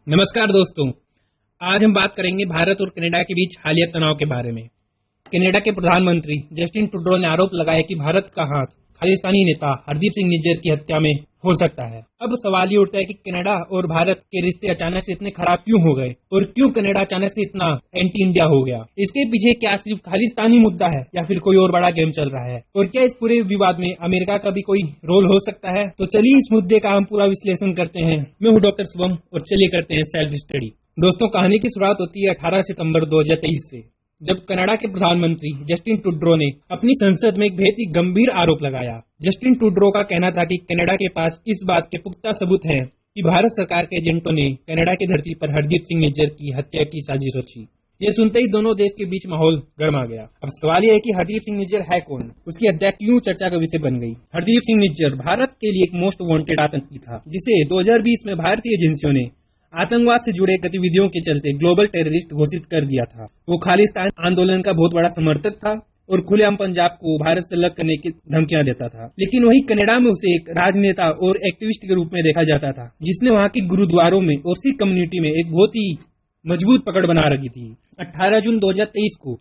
नमस्कार दोस्तों, आज हम बात करेंगे भारत और कनाडा के बीच हालिया तनाव के बारे में। कनाडा के प्रधानमंत्री जस्टिन ट्रूडो ने आरोप लगाया कि भारत का हाथ खालिस्तानी नेता हरदीप सिंह निज्जर की हत्या में हो सकता है। अब सवाल ये उठता है कि कनाडा और भारत के रिश्ते अचानक से इतने खराब क्यों हो गए और क्यों कनाडा अचानक से इतना एंटी इंडिया हो गया। इसके पीछे क्या सिर्फ खालिस्तानी मुद्दा है या फिर कोई और बड़ा गेम चल रहा है, और क्या इस पूरे विवाद में अमेरिका का भी कोई रोल हो सकता है। तो चलिए इस मुद्दे का हम पूरा विश्लेषण करते हैं। मैं हूँ डॉक्टर शुभम और चलिए करते हैं सेल्फ स्टडी। दोस्तों, कहानी की शुरुआत होती है 18 सितंबर 2023 से, जब कनाडा के प्रधानमंत्री जस्टिन ट्रूडो ने अपनी संसद में एक बेहद ही गंभीर आरोप लगाया। जस्टिन ट्रूडो का कहना था कि कनाडा के पास इस बात के पुख्ता सबूत हैं कि भारत सरकार के एजेंटों ने कनाडा की धरती पर हरदीप सिंह निज्जर की हत्या की साजिश रची। ये सुनते ही दोनों देश के बीच माहौल गर्मा गया। अब सवाल यह है कि हरदीप सिंह निज्जर है कौन, उसकी हत्या क्यों चर्चा का विषय बन गई। हरदीप सिंह निज्जर भारत के लिए एक मोस्ट वांटेड आतंकी था, जिसे 2020 में भारतीय एजेंसियों ने आतंकवाद से जुड़े गतिविधियों के चलते ग्लोबल टेररिस्ट घोषित कर दिया था। वो खालिस्तान आंदोलन का बहुत बड़ा समर्थक था और खुलेआम पंजाब को भारत से अलग करने की धमकियां देता था। लेकिन वही कनाडा में उसे एक राजनेता और एक्टिविस्ट के रूप में देखा जाता था, जिसने वहां के गुरुद्वारों में और सिख कम्युनिटी में एक बहुत ही मजबूत पकड़ बना रखी थी। 18 जून 2023 को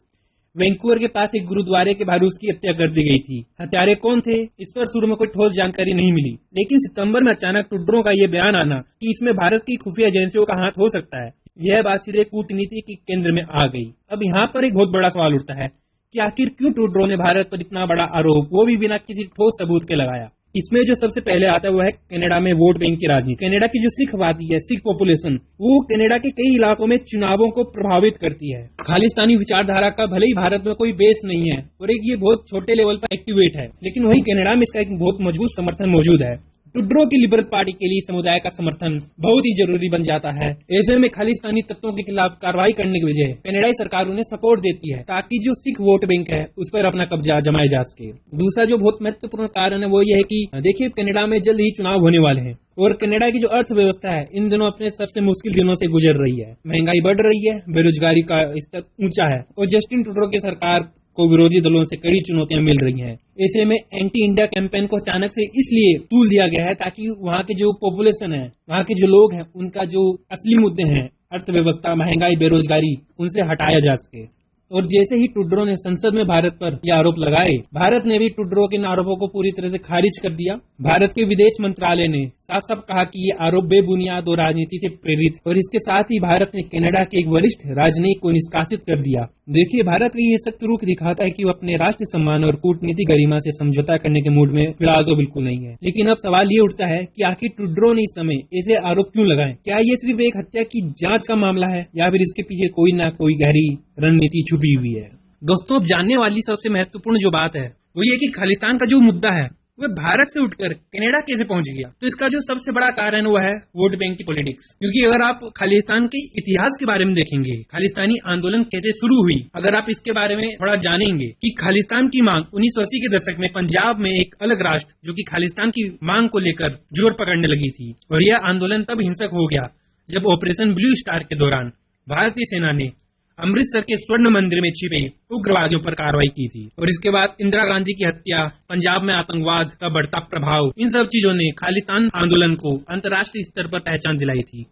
वैंकूवर के पास एक गुरुद्वारे के बाहर उसकी हत्या कर दी गई थी। हत्यारे कौन थे, इस पर शुरू में कोई ठोस जानकारी नहीं मिली, लेकिन सितंबर में अचानक ट्रूडो का यह बयान आना कि इसमें भारत की खुफिया एजेंसियों का हाथ हो सकता है, यह बात सीधे कूटनीति के केंद्र में आ गई। अब यहाँ पर एक बहुत बड़ा सवाल उठता है कि आखिर क्यों ट्रूडो ने भारत पर इतना बड़ा आरोप, वो भी बिना किसी ठोस सबूत के लगाया। इसमें जो सबसे पहले आता है वो है कनाडा में वोट बैंक की राजनीति। कनाडा की जो सिख आबादी है, सिख पॉपुलेशन, वो कनाडा के कई इलाकों में चुनावों को प्रभावित करती है। खालिस्तानी विचारधारा का भले ही भारत में कोई बेस नहीं है और एक ये बहुत छोटे लेवल पर एक्टिवेट है, लेकिन वही कनाडा में इसका एक बहुत मजबूत समर्थन मौजूद है। ट्रूडो की लिबरल पार्टी के लिए समुदाय का समर्थन बहुत ही जरूरी बन जाता है। ऐसे में खालिस्तानी तत्वों के खिलाफ कार्रवाई करने की वजह कनाडाई सरकार उन्हें सपोर्ट देती है, ताकि जो सिख वोट बैंक है उस पर अपना कब्जा जमाया जा सके। दूसरा जो बहुत महत्वपूर्ण कारण है वो ये है कि देखिए, कनाडा में जल्द ही चुनाव होने वाले हैं और कनाडा की जो अर्थव्यवस्था है इन दिनों अपने सबसे मुश्किल दिनों से गुजर रही है। महंगाई बढ़ रही है, बेरोजगारी का स्तर ऊंचा है और जस्टिन ट्रूडो की सरकार को विरोधी दलों से कड़ी चुनौतियां मिल रही हैं। ऐसे में एंटी इंडिया कैंपेन को अचानक से इसलिए टूल दिया गया है ताकि वहाँ के जो पॉपुलेशन है, वहाँ के जो लोग हैं, उनका जो असली मुद्दे हैं, अर्थव्यवस्था, महंगाई, बेरोजगारी, उनसे हटाया जा सके। और जैसे ही ट्रूडो ने संसद में भारत पर यह आरोप लगाए, भारत ने भी ट्रूडो के इन आरोपों को पूरी तरह से खारिज कर दिया। भारत के विदेश मंत्रालय ने साफ साफ कहा कि ये आरोप बेबुनियाद और राजनीति से प्रेरित है, और इसके साथ ही भारत ने कनाडा के एक वरिष्ठ राजनयिक को निष्कासित कर दिया। देखिए, भारत का ये सख्त रुख दिखाता है कि वो अपने राष्ट्र सम्मान और कूटनीतिक गरिमा से समझौता करने के मूड में फिलहाल तो बिल्कुल नहीं है। लेकिन अब सवाल ये उठता है कि आखिर ट्रूडो ने इस समय ऐसे आरोप क्यों लगाए। क्या ये सिर्फ एक हत्या की जांच का मामला है या फिर इसके पीछे कोई ना कोई गहरी रणनीति छुपी हुई है। दोस्तों, अब जानने वाली सबसे महत्वपूर्ण जो बात है वो ये कि खालिस्तान का जो मुद्दा है वह भारत से उठकर कनाडा कैसे पहुंच गया। तो इसका जो सबसे बड़ा कारण वो है वोट बैंक की पॉलिटिक्स। क्योंकि अगर आप खालिस्तान के इतिहास के बारे में देखेंगे, खालिस्तानी आंदोलन कैसे शुरू हुई, अगर आप इसके बारे में थोड़ा जानेंगे कि खालिस्तान की मांग 1980 के दशक में पंजाब में एक अलग राष्ट्र जो कि खालिस्तान की मांग को लेकर जोर पकड़ने लगी थी, और यह आंदोलन तब हिंसक हो गया जब ऑपरेशन ब्लू स्टार के दौरान भारतीय सेना ने अमृतसर के स्वर्ण मंदिर में छिपे उग्रवादियों पर कार्रवाई की थी। और इसके बाद इंदिरा गांधी की हत्या, पंजाब में आतंकवाद का बढ़ता प्रभाव, इन सब चीजों ने खालिस्तान आंदोलन को अंतर्राष्ट्रीय स्तर पर पहचान दिलाई थी।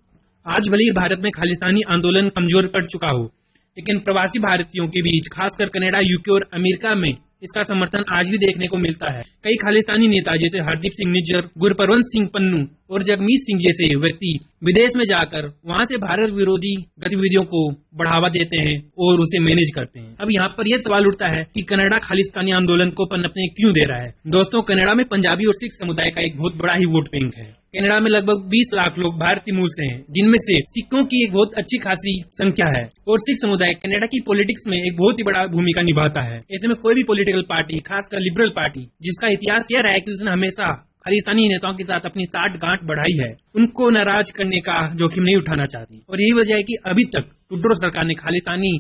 आज भले ही भारत में खालिस्तानी आंदोलन कमजोर पड़ चुका हो, लेकिन प्रवासी भारतीयों के बीच, खासकर कनाडा, यूके और अमेरिका में इसका समर्थन आज भी देखने को मिलता है। कई खालिस्तानी नेता जैसे हरदीप सिंह निज्जर, गुरप्रवंत सिंह पन्नू और जगमीत सिंह जैसे व्यक्ति विदेश में जाकर वहां से भारत विरोधी गतिविधियों को बढ़ावा देते हैं और उसे मैनेज करते हैं। अब यहाँ पर यह सवाल उठता है कि कनाडा खालिस्तानी आंदोलन को पनपने क्यों दे रहा है। दोस्तों, कनाडा में पंजाबी और सिख समुदाय का एक बहुत बड़ा ही वोट बैंक है। कनाडा में लगभग 20 लाख लोग भारतीय मूल से हैं, जिनमें से सिखों की एक बहुत अच्छी खासी संख्या है, और सिख समुदाय कनाडा की पॉलिटिक्स में एक बहुत ही बड़ा भूमिका निभाता है। ऐसे में कोई भी पॉलिटिकल पार्टी, खासकर लिबरल पार्टी, जिसका इतिहास यह रहा है कि उसने हमेशा खालिस्तानी नेताओं के साथ अपनी साठ गांठ बढ़ाई है, उनको नाराज करने का जोखिम नहीं उठाना चाहती। और यही वजह है कि अभी तक ट्रूडो सरकार ने खालिस्तानी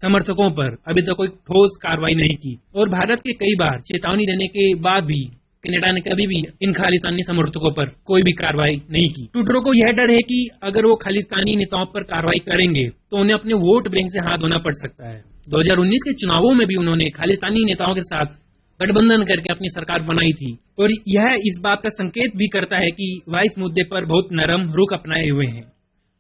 समर्थकों पर अभी तक कोई ठोस कार्रवाई नहीं की, और भारत के कई बार चेतावनी देने के बाद भी कनाडा ने कभी भी इन खालिस्तानी समर्थकों पर कोई भी कार्रवाई नहीं की। ट्रूडो को यह डर है कि अगर वो खालिस्तानी नेताओं पर कार्रवाई करेंगे तो उन्हें अपने वोट बैंक से हाथ धोना पड़ सकता है। 2019 के चुनावों में भी उन्होंने खालिस्तानी नेताओं के साथ गठबंधन करके अपनी सरकार बनाई थी, और यह इस बात का संकेत भी करता है कि वह इस मुद्दे पर बहुत नरम रुख अपनाए हुए हैं।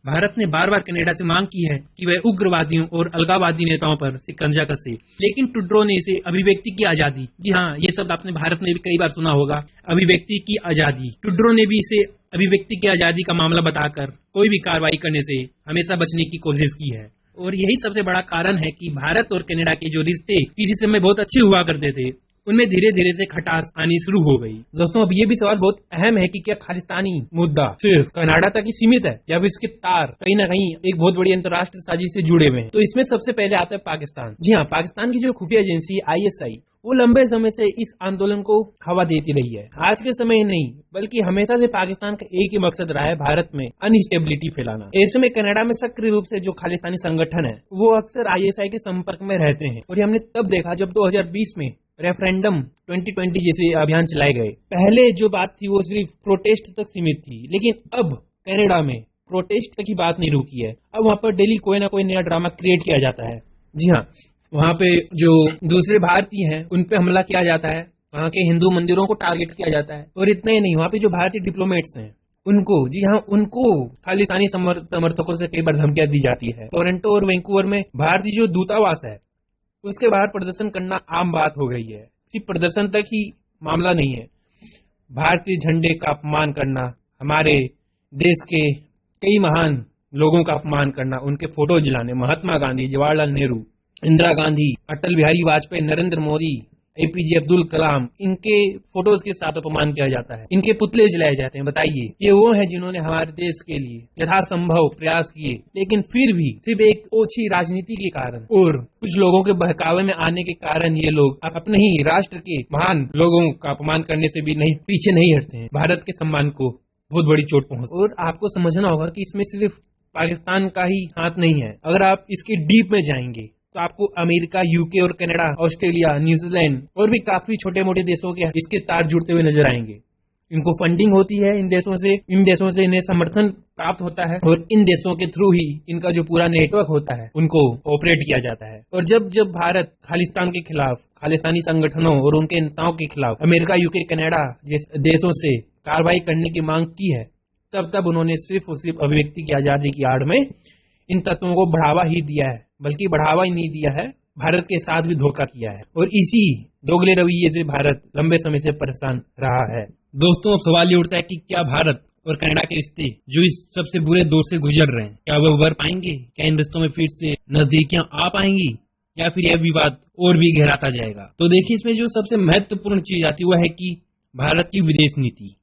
भारत ने बार बार कनाडा से मांग की है कि वह उग्रवादियों और अलगाववादी नेताओं पर शिकंजा कसे, लेकिन ट्रूडो ने इसे अभिव्यक्ति की आजादी, जी हाँ, ये शब्द आपने भारत में भी कई बार सुना होगा, अभिव्यक्ति की आजादी, ट्रूडो ने भी इसे अभिव्यक्ति की आजादी का मामला बताकर कोई भी कार्रवाई करने से हमेशा बचने की कोशिश की है। और यही सबसे बड़ा कारण है कि भारत और कनाडा के जो रिश्ते किसी समय बहुत अच्छे हुआ करते थे, उनमें धीरे धीरे से खटास आनी शुरू हो गई। दोस्तों, अब ये भी सवाल बहुत अहम है कि क्या खालिस्तानी मुद्दा सिर्फ कनाडा तक ही सीमित है या फिर इसके तार कहीं ना कहीं एक बहुत बड़ी अंतर्राष्ट्रीय साजिश से जुड़े हुए हैं। तो इसमें सबसे पहले आता है पाकिस्तान। जी हाँ, पाकिस्तान की जो खुफिया एजेंसी ISI, वो लंबे समय से इस आंदोलन को हवा देती रही है। आज के समय ही नहीं बल्कि हमेशा से पाकिस्तान का एक ही मकसद रहा है, भारत में अनस्टेबिलिटी फैलाना। ऐसे में कनाडा में सक्रिय रूप से जो खालिस्तानी संगठन है वो अक्सर ISI के संपर्क में रहते हैं। और ये हमने तब देखा जब 2020 में रेफरेंडम 2020 जैसे अभियान चलाए गए। पहले जो बात थी वो सिर्फ प्रोटेस्ट तक सीमित थी, लेकिन अब कनाडा में प्रोटेस्ट तक की बात नहीं रुकी है। अब वहाँ पर डेली कोई ना कोई नया ड्रामा क्रिएट किया जाता है। जी हाँ, वहाँ पे जो दूसरे भारतीय हैं उन पे हमला किया जाता है, वहाँ के हिंदू मंदिरों को टारगेट किया जाता है। और इतना ही नहीं, वहाँ पे जो भारतीय डिप्लोमेट्स हैं उनको, जी हाँ, उनको खालिस्तानी समर्थकों से कई बार धमकियां दी जाती है। टोरंटो और वैंकूवर में भारतीय जो दूतावास है उसके बाहर प्रदर्शन करना आम बात हो गई है। सिर्फ प्रदर्शन तक ही मामला नहीं है, भारतीय झंडे का अपमान करना, हमारे देश के कई महान लोगों का अपमान करना, उनके फोटो जलाने, महात्मा गांधी, जवाहरलाल नेहरू, इंदिरा गांधी, अटल बिहारी वाजपेयी, नरेंद्र मोदी, APJ अब्दुल कलाम, इनके फोटोज के साथ अपमान किया जाता है, इनके पुतले जलाए जाते हैं। बताइए, ये वो हैं जिन्होंने हमारे देश के लिए यथासंभव प्रयास किए, लेकिन फिर भी सिर्फ एक ओछी राजनीति के कारण और कुछ लोगों के बहकावे में आने के कारण ये लोग अपने ही राष्ट्र के महान लोगों का अपमान करने से भी नहीं पीछे नहीं हटते हैं। भारत के सम्मान को बहुत बड़ी चोट पहुंचती है। और आपको समझना होगा कि इसमें सिर्फ पाकिस्तान का ही हाथ नहीं है। अगर आप इसके डीप में जाएंगे तो आपको अमेरिका, UK और कनाडा, ऑस्ट्रेलिया, न्यूजीलैंड और भी काफी छोटे मोटे देशों के इसके तार जुड़ते हुए नजर आएंगे। इनको फंडिंग होती है इन देशों से इन्हें समर्थन प्राप्त होता है और इन देशों के थ्रू ही इनका जो पूरा नेटवर्क होता है उनको ऑपरेट किया जाता है। और जब भारत खालिस्तान के खिलाफ, खालिस्तानी संगठनों और उनके नेताओं के खिलाफ अमेरिका, UK, कनाडा जैसे देशों से कार्रवाई करने की मांग की है, तब उन्होंने सिर्फ और सिर्फ अभिव्यक्ति की आजादी की आड़ में इन तत्वों को बढ़ावा ही दिया है, बल्कि बढ़ावा ही नहीं दिया है, भारत के साथ भी धोखा किया है। और इसी दोगले रवैये से भारत लंबे समय से परेशान रहा है। दोस्तों, अब सवाल ये उठता है कि क्या भारत और कनाडा के रिश्ते जो इस सबसे बुरे दौर से गुजर रहे हैं, क्या वह उभर पाएंगे? क्या इन रिश्तों में फिर से नजदीकियां आ पाएंगी या फिर यह विवाद और भी गहराता जाएगा? तो देखिए, इसमें जो सबसे महत्वपूर्ण चीज आती है वह है कि भारत की विदेश नीति।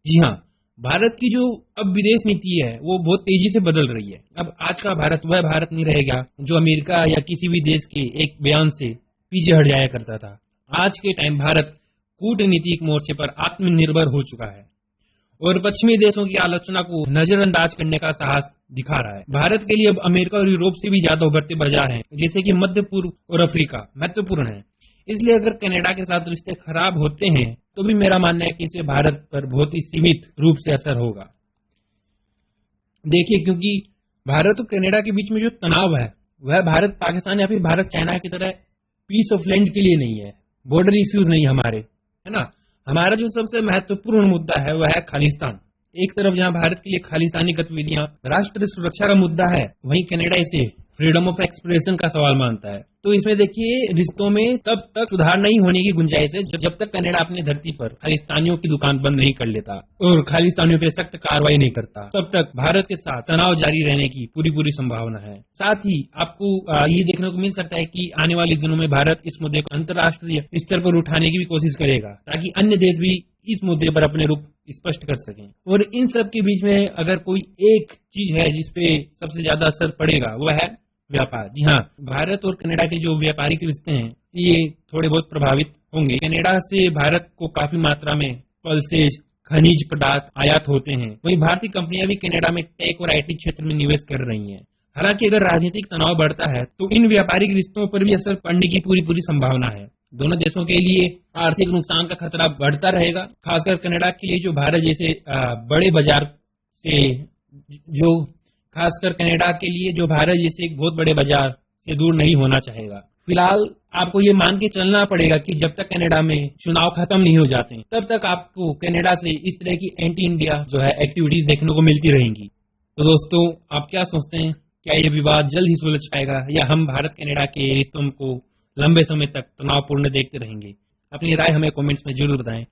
जी हाँ, भारत की जो अब विदेश नीति है वो बहुत तेजी से बदल रही है। अब आज का भारत वह भारत नहीं रहेगा जो अमेरिका या किसी भी देश के एक बयान से पीछे हट जाया करता था। आज के टाइम भारत कूटनीतिक मोर्चे पर आत्मनिर्भर हो चुका है और पश्चिमी देशों की आलोचना को नजरअंदाज करने का साहस दिखा रहा है। भारत के लिए अब अमेरिका और यूरोप से भी ज्यादा उभरते बाजार हैं, जैसे कि मध्य पूर्व और अफ्रीका महत्वपूर्ण है। इसलिए अगर कनाडा के साथ रिश्ते खराब होते हैं तो भी मेरा मानना है कि इससे भारत पर बहुत ही सीमित रूप से असर होगा। देखिए, क्योंकि भारत और कनाडा के बीच में जो तनाव है वह भारत पाकिस्तान या फिर भारत चाइना की तरह पीस ऑफ लैंड के लिए नहीं है, बॉर्डर इश्यूज नहीं हमारे, है ना। हमारा जो सबसे महत्वपूर्ण मुद्दा है वह है खालिस्तान। एक तरफ जहां भारत के लिए खालिस्तानी गतिविधियां राष्ट्रीय सुरक्षा का मुद्दा है, वहीं कनाडा इसे फ्रीडम ऑफ एक्सप्रेशन का सवाल मानता है। तो इसमें देखिए, रिश्तों में तब तक सुधार नहीं होने की गुंजाइश है जब तक कनाडा अपनी धरती पर खालिस्तानियों की दुकान बंद नहीं कर लेता और खालिस्तानियों पर सख्त कार्रवाई नहीं करता, तब तक भारत के साथ तनाव जारी रहने की पूरी संभावना है। साथ ही आपको ये देखने को मिल सकता है कि आने वाले दिनों में भारत इस मुद्दे को अंतर्राष्ट्रीय स्तर पर उठाने की भी कोशिश करेगा, ताकि अन्य देश भी इस मुद्दे पर अपने रुख स्पष्ट कर सकें। और इन सब के बीच में अगर कोई एक चीज है जिसपे सबसे ज्यादा असर पड़ेगा वह है व्यापार। जी हाँ, भारत और कनाडा के जो व्यापारिक रिश्ते हैं ये थोड़े बहुत प्रभावित होंगे। कनाडा से भारत को काफी मात्रा में पल्सेज, खनिज पदार्थ आयात होते हैं। वहीं भारतीय कंपनियां भी कनाडा में टेक और IT क्षेत्र में निवेश कर रही हैं। हालांकि अगर राजनीतिक तनाव बढ़ता है तो इन व्यापारिक रिश्तों पर भी असर पड़ने की पूरी संभावना है। दोनों देशों के लिए आर्थिक नुकसान का खतरा बढ़ता रहेगा, खासकर कनाडा के लिए जो भारत जैसे बड़े बाजार से खासकर कनाडा के लिए जो भारत जैसे एक बहुत बड़े बाजार से दूर नहीं होना चाहेगा। फिलहाल आपको ये मान के चलना पड़ेगा कि जब तक कनाडा में चुनाव खत्म नहीं हो जाते तब तक आपको कनाडा से इस तरह की एंटी इंडिया जो है एक्टिविटीज देखने को मिलती रहेंगी। तो दोस्तों, आप क्या सोचते हैं? क्या ये विवाद जल्द ही सुलझ पाएगा या हम भारत कनाडा के रिश्तों को लंबे समय तक तनावपूर्ण देखते रहेंगे? अपनी राय हमें कमेंट्स में जरूर बताएं।